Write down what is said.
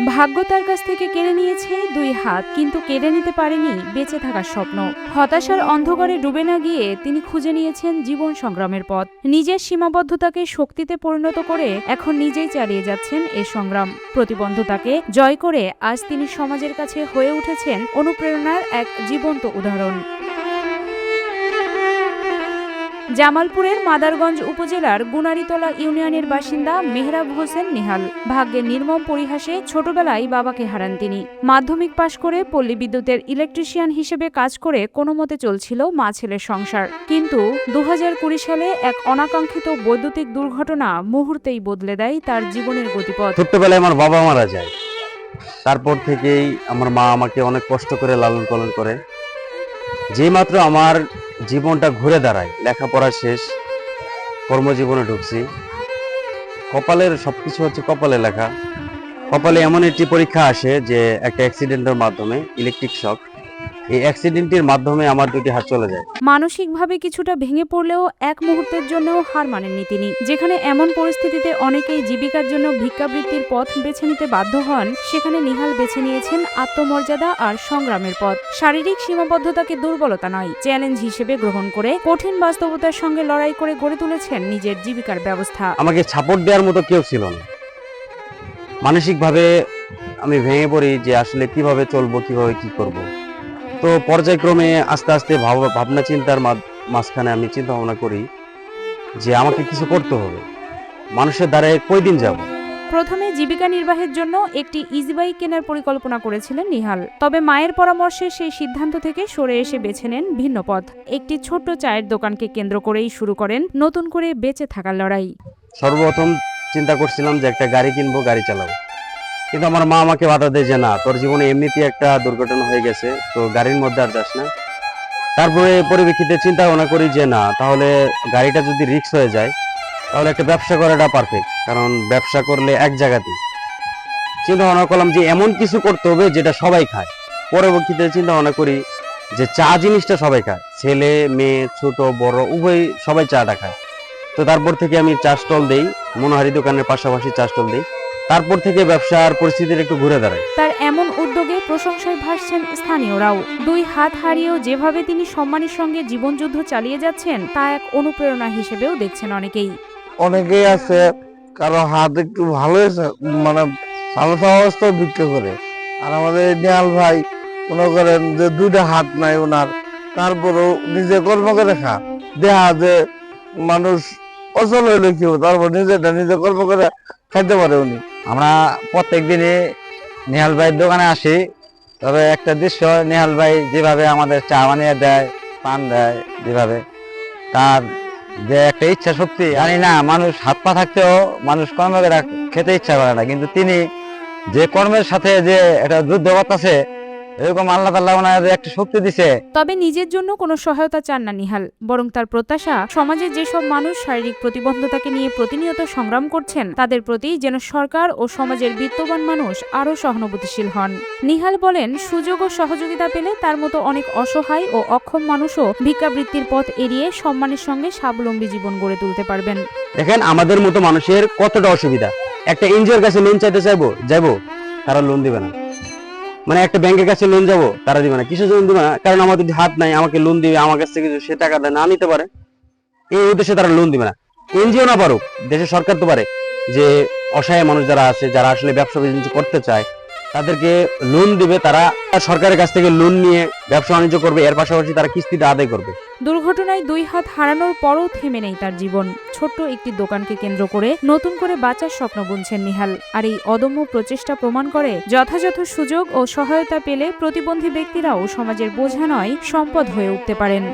ভাগ্য তার কাছ থেকে কেড়ে নিয়েছে দুই হাত, কিন্তু কেড়ে নিতে পারেনি বেঁচে থাকার স্বপ্ন। হতাশার অন্ধকারে ডুবে না গিয়ে তিনি খুঁজে নিয়েছেন জীবন সংগ্রামের পথ। নিজের সীমাবদ্ধতাকে শক্তিতে পরিণত করে এখন নিজেই চালিয়ে যাচ্ছেন এ সংগ্রাম। প্রতিবন্ধতাকে জয় করে আজ তিনি সমাজের কাছে হয়ে উঠেছেন অনুপ্রেরণার এক জীবন্ত উদাহরণ। জামালপুরের মাদারগঞ্জ উপজেলার গুনারীতলা ইউনিয়নের বাসিন্দা মেহরাব হোসেন নিহাল। ভাগ্যের নির্মম পরিহাসে ছোটবেলায় বাবাকে হারান তিনি। মাধ্যমিক পাশ করে পল্লী বিদ্যুতের ইলেকট্রিশিয়ান হিসেবে কাজ করে কোনোমতে চলছিল মা ছেলের সংসার। কিন্তু 2020 সালে এক অনাকাঙ্ক্ষিত বৈদ্যুতিক দুর্ঘটনা মুহূর্তেই বদলে দেয় তার জীবনের গতিপথ। ছোট্টবেলায় আমার বাবা মারা যায়, তারপর থেকেই আমার মা আমাকে অনেক কষ্ট করে লালন পালন করে। যেই মাত্র আমার জীবনটা ঘুরে দাঁড়ায়, লেখাপড়া শেষ, কর্মজীবনে ঢুকছি, কপালের সবকিছু হচ্ছে কপালে লেখা। কপালে এমন একটি পরীক্ষা আসে যে একটা অ্যাক্সিডেন্টের মাধ্যমে, ইলেকট্রিক শক, এই অ্যাক্সিডেন্টের মাধ্যমে আমার দুটি হাত চলে যায়। মানসিকভাবে কিছুটা ভেঙে পড়লেও এক মুহূর্তের জন্যও হার মানেননি তিনি। যেখানে এমন পরিস্থিতিতে অনেকেই জীবিকার জন্য ভিক্ষাবৃত্তির পথ বেছে নিতে বাধ্য হন, সেখানে নিহাল বেছে নিয়েছেন আত্মমর্যাদা আর সংগ্রামের পথ। শারীরিক সীমাবদ্ধতাকে দুর্বলতা নয়, চ্যালেঞ্জ হিসেবে গ্রহণ করে কঠিন বাস্তবতার সঙ্গে লড়াই করে গড়ে তুলেছেন নিজের জীবিকার ব্যবস্থা। আমাকে সাপোর্ট দেওয়ার মতো কেউ ছিল না। মানসিকভাবে আমি ভেঙে পড়ি যে আসলে কিভাবে চলবো, কিভাবে কি করব। তো পর্যায়ক্রমে আস্তে আস্তে ভাবনা চিন্তার মাঝখানে আমি চিন্তা ভাবনা করি যে আমাকে কিছু করতে হবে, মানুষের দ্বারে কয়দিন যাব। প্রথমে জীবিকা নির্বাহের জন্য একটি ইজি বাইক কেনার পরিকল্পনা করেছিলেন নিহাল। তবে মায়ের পরামর্শে সেই সিদ্ধান্ত থেকে সরে এসে বেছে নেন ভিন্ন পথ। একটি ছোট্ট চায়ের দোকানকে কেন্দ্র করেই শুরু করেন নতুন করে বেঁচে থাকার লড়াই। সর্বপ্রথম চিন্তা করছিলাম যে একটা গাড়ি কিনবো, গাড়ি চালাবো। কিন্তু আমার মা আমাকে বাধা দেয় যে না, তোর জীবনে এমনিতেই একটা দুর্ঘটনা হয়ে গেছে, তো গাড়ির মধ্যে আর যাস না। তারপরে পরিপ্রেক্ষিতে চিন্তা ভাবনা করি যে না, তাহলে গাড়িটা যদি রিস্ক হয়ে যায় তাহলে একটা ব্যবসা করাটা পারফেক্ট, কারণ ব্যবসা করলে এক জায়গাতেই। চিন্তা ভাবনা করলাম যে এমন কিছু করতে হবে যেটা সবাই খায়। পরবর্তীতে চিন্তা ভাবনা করি যে চা জিনিসটা সবাই খায়, ছেলে মেয়ে ছোট বড় উভয় সবাই চাটা খায়। তো তারপর থেকে আমি চা স্টল দেই, মনোহারি দোকানের পাশাপাশি চা স্টল দেই। তারপর থেকে ব্যবসার পরিস্থিতির একটু ঘুরে দাঁড়ায়। তার এমন উদ্যোগে প্রশংসায় ভাসছেন স্থানীয়রাও। দুই হাত হারিয়েও যেভাবে তিনি সম্মানের সঙ্গে জীবনযুদ্ধ চালিয়ে যাচ্ছেন, তা এক অনুপ্রেরণা হিসেবেও দেখছেন অনেকেই। অনেকেই আছে কারো হাত একটু ভালো হয়েছে, মানে ভালো অবস্থা বিক্রি করে। আর আমাদের নিহাল ভাই মনে করেন যে দুইটা হাত নাই ওনার, তারপরও নিজে কর্ম করে দেখা যে মানুষ অচল হইলে কি হবে, তারপর নিজেটা নিজে কর্ম করে খাইতে পারে উনি। আমরা প্রত্যেক দিনই নিহাল ভাইয়ের দোকানে আসি। তবে একটা দৃশ্য, নিহাল ভাই যেভাবে আমাদের চা বানিয়ে দেয়, পান দেয়, যেভাবে তার যে একটা ইচ্ছা শক্তি, জানি না মানুষ হাত পা থাকতেও মানুষ কর্ম করে খেতে ইচ্ছা করে না, কিন্তু তিনি যে কর্মের সাথে যে একটা যুদ্ধ করতেছে, এরকম আল্লাহ তাআলা ওনার একটা শক্তি দিছে। তবে নিজের জন্য কোনো সহায়তা চান না নিহাল, বরং তার প্রত্যাশা সমাজে যেসব মানুষ শারীরিক প্রতিবন্ধতাকে নিয়ে প্রতিনিয়ত সংগ্রাম করছেন, তাদের প্রতি যেন সরকার ও সমাজের বিত্তবান মানুষ আরও সহানুভূতিশীল হন। নিহাল বলেন, সুযোগ ও সহযোগিতা পেলে তার মতো অনেক অসহায় ও অক্ষম মানুষও ভিক্ষাবৃত্তির পথ এড়িয়ে সম্মানের সঙ্গে স্বাবলম্বী জীবন গড়ে তুলতে পারবেন। দেখেন আমাদের মতো মানুষের কতটা অসুবিধা। একটা এনজিওর কাছে লোন চাইতে যাবো, তারা লোন দিবে না। মানে একটা ব্যাংকের কাছে লোন যাবো, তারা দিবে না। কিসের জন্য দিবে না? কারণ আমার যদি হাত নাই, আমাকে লোন দিবে, আমার কাছ থেকে সে টাকা না নিতে পারে, এই উদ্দেশ্যে তারা লোন দিবে না। এনজিও না পারুক, দেশের সরকার তো পারে যে অসহায় মানুষ যারা আছে, যারা আসলে ব্যবসা বাণিজ্য করতে চায়, তাদেরকে লোন দিবে। তারা সরকারের কাছ থেকে লোন নিয়ে ব্যবসা বাণিজ্য করবে, এর পাশাপাশি তারা কিস্তিটা আদায় করবে। দুর্ঘটনায় দুই হাত হারানোর পরও থেমে নেই তার জীবন। ছোট্ট একটি দোকানকে কেন্দ্র করে নতুন করে বাঁচার স্বপ্ন বুনছেন নিহাল। আর এই অদম্য প্রচেষ্টা প্রমাণ করে, যথাযথ সুযোগ ও সহায়তা পেলে প্রতিবন্ধী ব্যক্তিরাও সমাজের বোঝা নয়, সম্পদ হয়ে উঠতে পারেন।